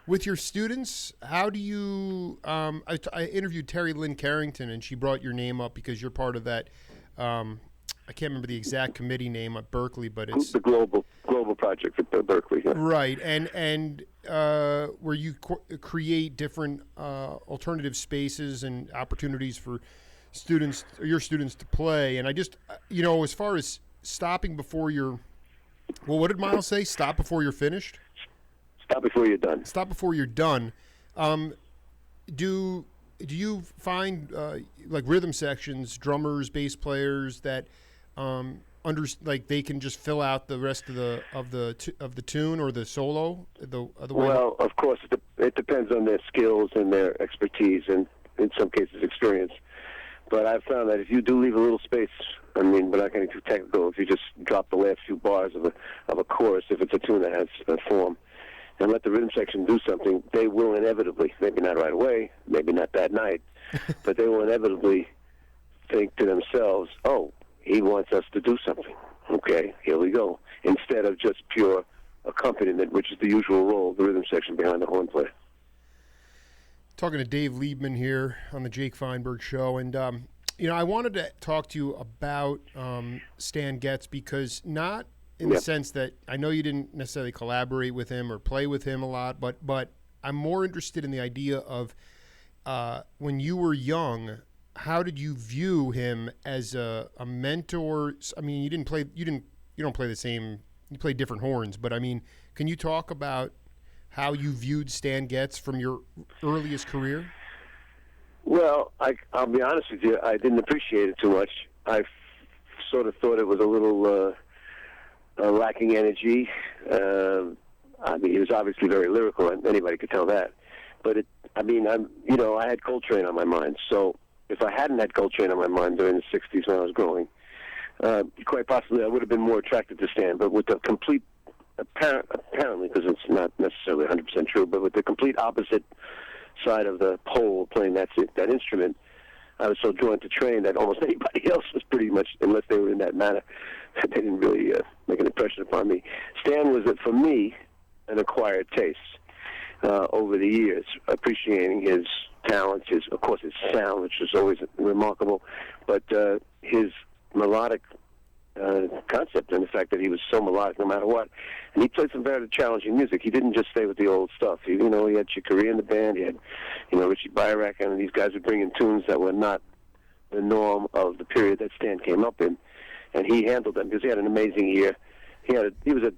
With your students, how do you? I interviewed Terry Lynn Carrington, and she brought your name up because you're part of that. I can't remember the exact committee name at Berkeley, but it's the global project at Berkeley. Yeah. Right, and where you create different alternative spaces and opportunities for students, or your students, to play. And I just, as far as stopping before you're, well, what did Miles say? Stop before you're finished? Stop before you're done. Stop before you're done. Do you find like rhythm sections, drummers, bass players that they can just fill out the rest of the tune or the solo the way? Well, of course, it depends on their skills and their expertise, and in some cases experience. But I've found that if you do leave a little space, we're not getting too technical. If you just drop the last few bars of a chorus, if it's a tune that has a form, and let the rhythm section do something, they will inevitably, maybe not right away, maybe not that night, but they will inevitably think to themselves, oh, he wants us to do something. Okay, here we go. Instead of just pure accompaniment, which is the usual role of the rhythm section behind the horn player. Talking to Dave Liebman here on the Jake Feinberg Show, and I wanted to talk to you about Stan Getz, because not in the sense that I know you didn't necessarily collaborate with him or play with him a lot, but I'm more interested in the idea of when you were young, how did you view him as a mentor? I mean, you don't play the same, you play different horns, but I mean, can you talk about how you viewed Stan Getz from your earliest career? Well, I'll be honest with you, I didn't appreciate it too much. I sort of thought it was a little lacking energy. He was obviously very lyrical, and anybody could tell that. But I had Coltrane on my mind. So if I hadn't had Coltrane on my mind during the 60s when I was growing, quite possibly I would have been more attracted to Stan. But with the complete, apparently, because it's not necessarily 100% true, but with the complete opposite side of the pole playing that instrument, I was so drawn to Train that almost anybody else was pretty much, unless they were in that manner, they didn't really make an impression upon me. Stan was, for me, an acquired taste over the years, appreciating his talents, his sound, which is always remarkable, but his melodic concept, and the fact that he was so melodic no matter what. And he played some very challenging music. He didn't just stay with the old stuff. He had Chick Corea in the band. He had, Richie Byrack, and these guys would bring in tunes that were not the norm of the period that Stan came up in. And he handled them because he had an amazing ear. He was a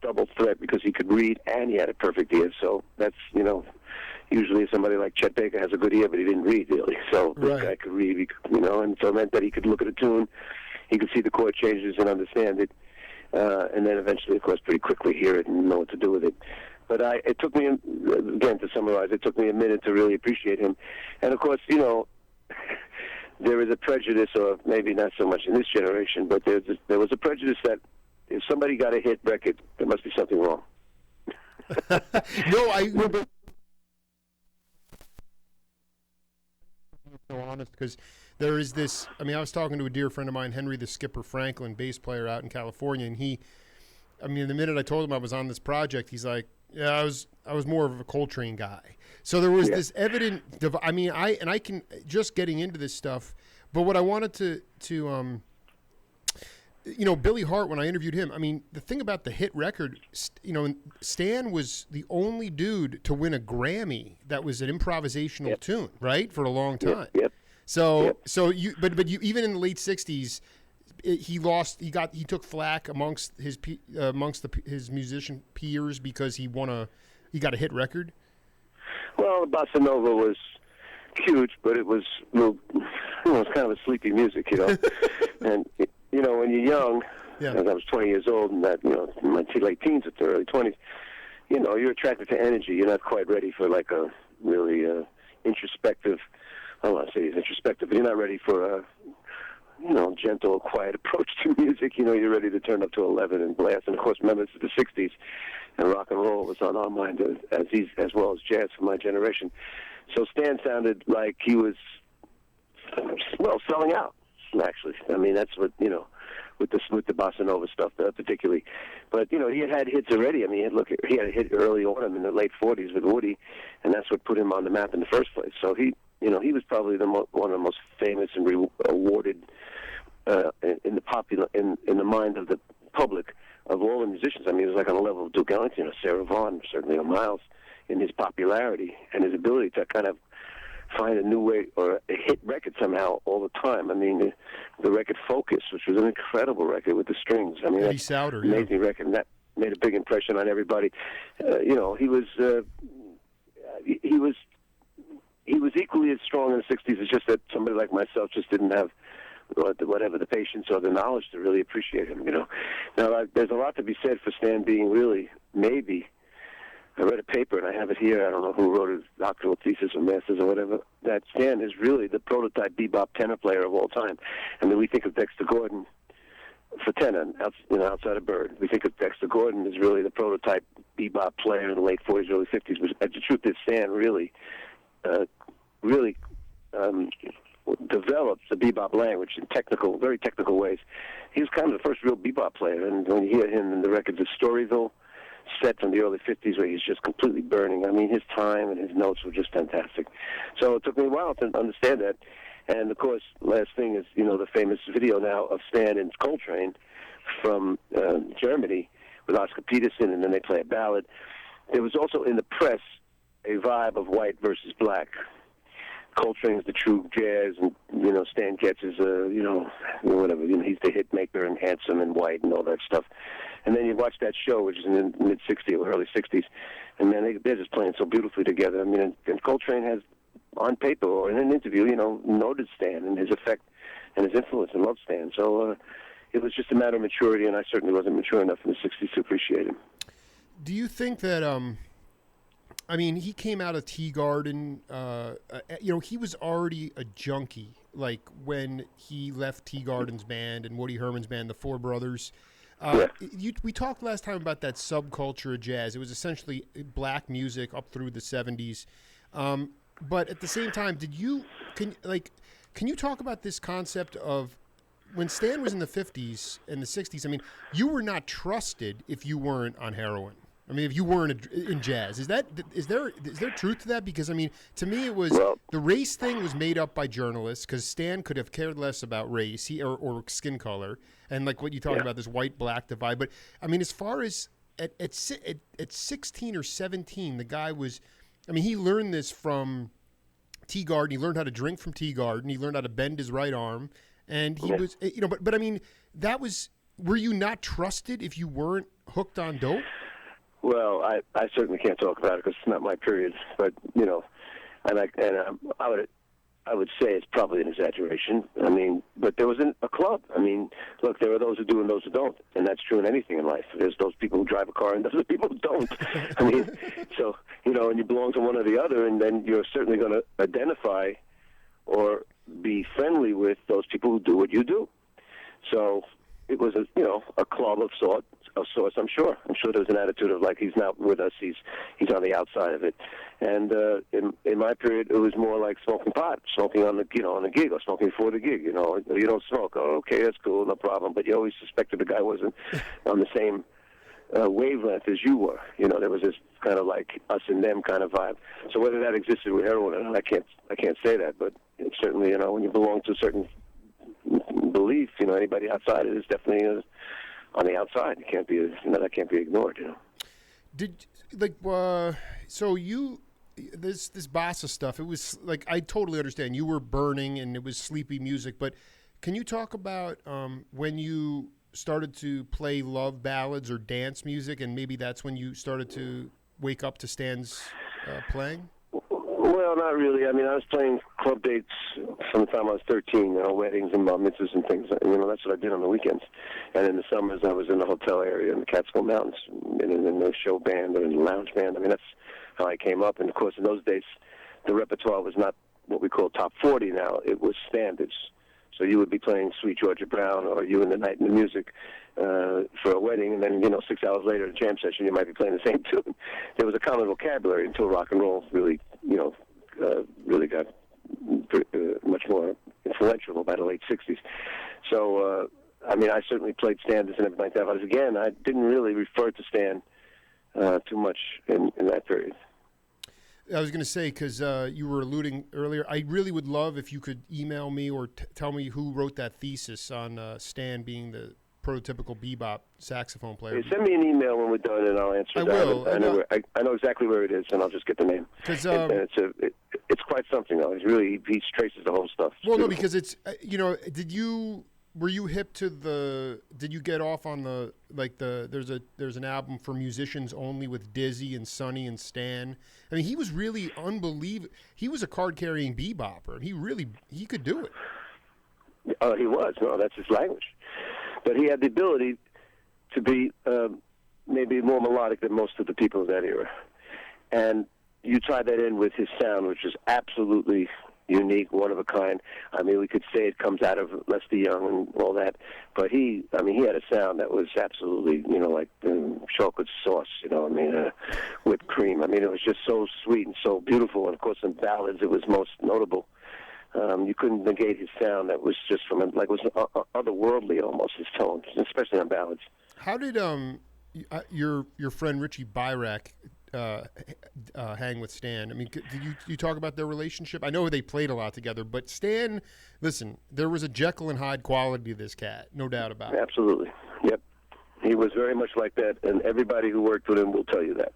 double threat because he could read and he had a perfect ear. So that's, usually somebody like Chet Baker has a good ear, but he didn't read really. So this guy could read, and so it meant that he could look at a tune, he could see the chord changes and understand it, and then eventually, of course, pretty quickly hear it and know what to do with it. But it took me, again, to summarize, it took me a minute to really appreciate him. And, of course, there is a prejudice, or maybe not so much in this generation, but there was a prejudice that if somebody got a hit record, there must be something wrong. No, I remember. So honest, because there is this. I mean, I was talking to a dear friend of mine, Henry the Skipper Franklin, bass player out in California, and the minute I told him I was on this project, he's like, "Yeah, I was more of a Coltrane guy." So there was this evident. I can just getting into this stuff, but what I wanted to Billy Hart, when I interviewed him, I mean, the thing about the hit record, Stan was the only dude to win a Grammy that was an improvisational tune, right, for a long time. Yep. So you even in the late '60s, he took flack amongst his musician peers because he got a hit record. Well, Bossa Nova was huge, but it was it was kind of a sleepy music, and. When you're young, as I was 20 years old, and that, in my late teens to early 20s, you're attracted to energy. You're not quite ready for like a really introspective. I don't want to say it's introspective, but you're not ready for a gentle, quiet approach to music. You're ready to turn up to 11 and blast. And of course, remember, it's the '60s, and rock and roll was on our mind as well as jazz for my generation. So Stan sounded like he was selling out. Actually, I mean, that's what with the bossa nova stuff particularly. But he had hits already. I mean, he had a hit early on in the late '40s with Woody, and that's what put him on the map in the first place. So he was probably one of the most famous and awarded in the mind of the public of all the musicians. I mean, he was like on the level of Duke Ellington or Sarah Vaughan, certainly or Miles, in his popularity and his ability to kind of find a new way or hit record somehow all the time. I mean, the record Focus, which was an incredible record with the strings. I mean, Eddie Sauter, amazing record, and that made a big impression on everybody. He was equally as strong in the '60s. It's just that somebody like myself just didn't have the patience or the knowledge to really appreciate him. Now there's a lot to be said for Stan being really maybe. I read a paper, and I have it here. I don't know who wrote his doctoral thesis or master's or whatever, that Stan is really the prototype bebop tenor player of all time. I mean, we think of Dexter Gordon for tenor, outside of Bird. We think of Dexter Gordon as really the prototype bebop player in the late '40s, early '50s. But the truth is, Stan really developed the bebop language in very technical ways. He was kind of the first real bebop player, and when you hear him in the records of Storyville, set from the early '50s, where he's just completely burning. I mean, his time and his notes were just fantastic. So it took me a while to understand that. And of course, last thing is, the famous video now of Stan and Coltrane from Germany with Oscar Peterson, and then they play a ballad. There was also in the press a vibe of white versus black. Coltrane's the true jazz, and Stan Getz is whatever. He's the hit maker and handsome and white and all that stuff. And then you watch that show, which is in the mid '60s or early '60s, and then they're just playing so beautifully together. I mean, and Coltrane has, on paper or in an interview, noted Stan and his effect and his influence, and loved Stan. So it was just a matter of maturity, and I certainly wasn't mature enough in the '60s to appreciate him. Do you think that? I mean, he came out of Teagarden. He was already a junkie. Like when he left Teagarden's band and Woody Herman's band, the Four Brothers. We talked last time about that subculture of jazz. It was essentially black music up through the '70s. But at the same time, can you talk about this concept of when Stan was in the '50s and the '60s? I mean, you were not trusted if you weren't on heroin. I mean, if you weren't in jazz, is there truth to that? Because I mean, to me, it was the race thing was made up by journalists because Stan could have cared less about race or skin color and like what you talked about, this white-black divide. But I mean, as far as at 16 or 17, the guy was, I mean, he learned this from Teagarden. He learned how to drink from Teagarden. He learned how to bend his right arm, and he was, But I mean, that was. Were you not trusted if you weren't hooked on dope? Well, I certainly can't talk about it because it's not my period. But I would say it's probably an exaggeration. I mean, but there was a club. I mean, look, there are those who do and those who don't, and that's true in anything in life. There's those people who drive a car and those people who don't. I mean, so and you belong to one or the other, and then you're certainly going to identify or be friendly with those people who do what you do. So it was a club of sorts. I'm sure there was an attitude of like he's not with us. He's on the outside of it. And in my period, it was more like smoking pot, smoking on the gig, or smoking for the gig. You don't smoke. Oh, okay, that's cool, no problem. But you always suspected the guy wasn't on the same wavelength as you were. There was this kind of like us and them kind of vibe. So whether that existed with heroin, I can't say that. But it's certainly when you belong to a certain belief, anybody outside it is definitely on the outside. It can't be, that can't be ignored. Did so you this bossa stuff? It was like I totally understand. You were burning and it was sleepy music, but can you talk about when you started to play love ballads or dance music, and maybe that's when you started to wake up to Stan's playing? Well, not really. I mean, I was playing club dates from the time I was 13, weddings and bar mitzvahs and things. That's what I did on the weekends. And in the summers, I was in the hotel area in the Catskill Mountains, and in the show band or in the lounge band. I mean, that's how I came up. And, of course, in those days, the repertoire was not what we call top 40 now. It was standards. So you would be playing Sweet Georgia Brown or You and the Night and the Music for a wedding, and then 6 hours later at a jam session you might be playing the same tune. There was a common vocabulary until rock and roll really got much more influential by the late '60s. So I mean, I certainly played standards and everything like that. But again, I didn't really refer to Stan too much in that period. I was going to say, because you were alluding earlier, I really would love if you could email me or tell me who wrote that thesis on Stan being the prototypical bebop saxophone player. Hey, send me an email when we're done, and I'll answer I that. will. I know exactly where it is, and I'll just get the name. Because it's quite something, though. He traces the whole stuff. Well, no, because it's were you hip to did you get off on there's an album for musicians only with Dizzy and Sonny and Stan. I mean, he was really unbelievable. He was a card-carrying bebopper. He could do it. He was. No, that's his language. But he had the ability to be maybe more melodic than most of the people of that era. And you tie that in with his sound, which is absolutely unique, one of a kind. I mean, we could say it comes out of Lester Young and all that, but he had a sound that was absolutely, like chocolate sauce, whipped cream. I mean, it was just so sweet and so beautiful. And of course, in ballads, it was most notable. You couldn't negate his sound. That was just it was otherworldly almost, his tones, especially on ballads. How did your friend Richie Byrack hang with Stan? I mean, did you talk about their relationship? I know they played a lot together, but Stan, listen, there was a Jekyll and Hyde quality to this cat, no doubt about it. Absolutely. Yep. He was very much like that, and everybody who worked with him will tell you that.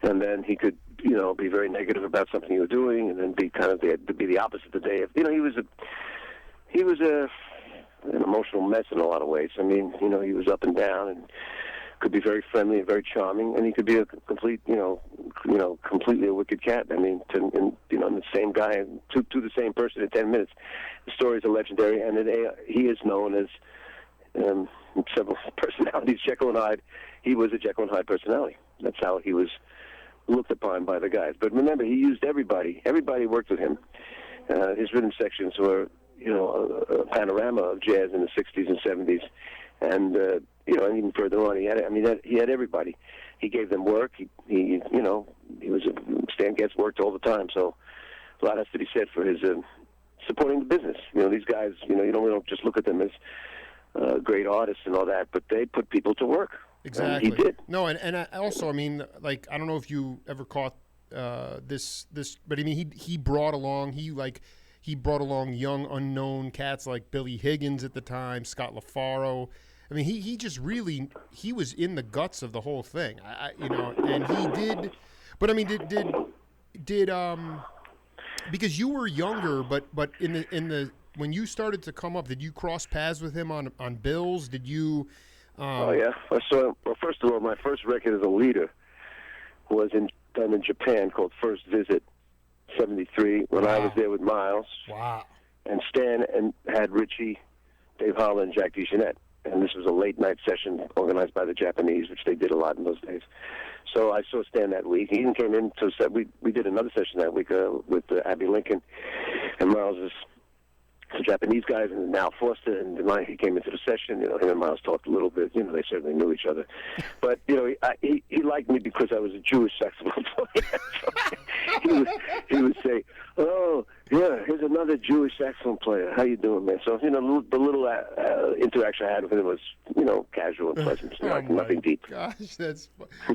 And then he could, be very negative about something you were doing, and then be kind of the opposite the day. He was an emotional mess in a lot of ways. I mean, he was up and down, and could be very friendly and very charming, and he could be a complete, completely a wicked cat. I mean, the same guy to the same person in 10 minutes. The stories are legendary, and he is known as several personalities. Jekyll and Hyde. He was a Jekyll and Hyde personality. That's how he was looked upon by the guys. But remember, he used everybody. Everybody worked with him. His rhythm sections were, a panorama of jazz in the 60s and 70s. And, and even further on, he had everybody. He gave them work. Stan Getz worked all the time. So a lot has to be said for his supporting the business. These guys, you don't just look at them as great artists and all that, but they put people to work. Exactly. And he did. No, and also, I mean, like, I don't know if you ever caught this, but I mean, he brought along young unknown cats like Billy Higgins at the time, Scott LaFaro. I mean, he just really was in the guts of the whole thing. And he did. But I mean, did because you were younger, but in the when you started to come up, did you cross paths with him on bills? Did you? Oh yeah. So first of all, my first record as a leader was done in Japan, called First Visit, '73, when I was there with Miles. Wow. And Stan had Richie, Dave Holland, Jack DeJohnette. And this was a late-night session organized by the Japanese, which they did a lot in those days. So I saw Stan that week. He even came in to we did another session that week with Abby Lincoln and Miles' some Japanese guys, and Al Foster, and he came into the session. Him and Miles talked a little bit. They certainly knew each other. But, he liked me because I was a Jewish saxophone player. he would say, "Oh, yeah, here's another Jewish saxophone player. How you doing, man?" So, the little interaction I had with him was, casual and pleasant. Nothing deep. Gosh, that's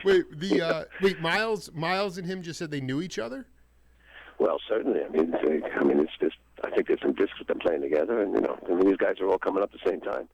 wait, Miles and him just said they knew each other? Well, certainly. I mean, it's just, I think there's some discs with them playing together, and these guys are all coming up at the same time.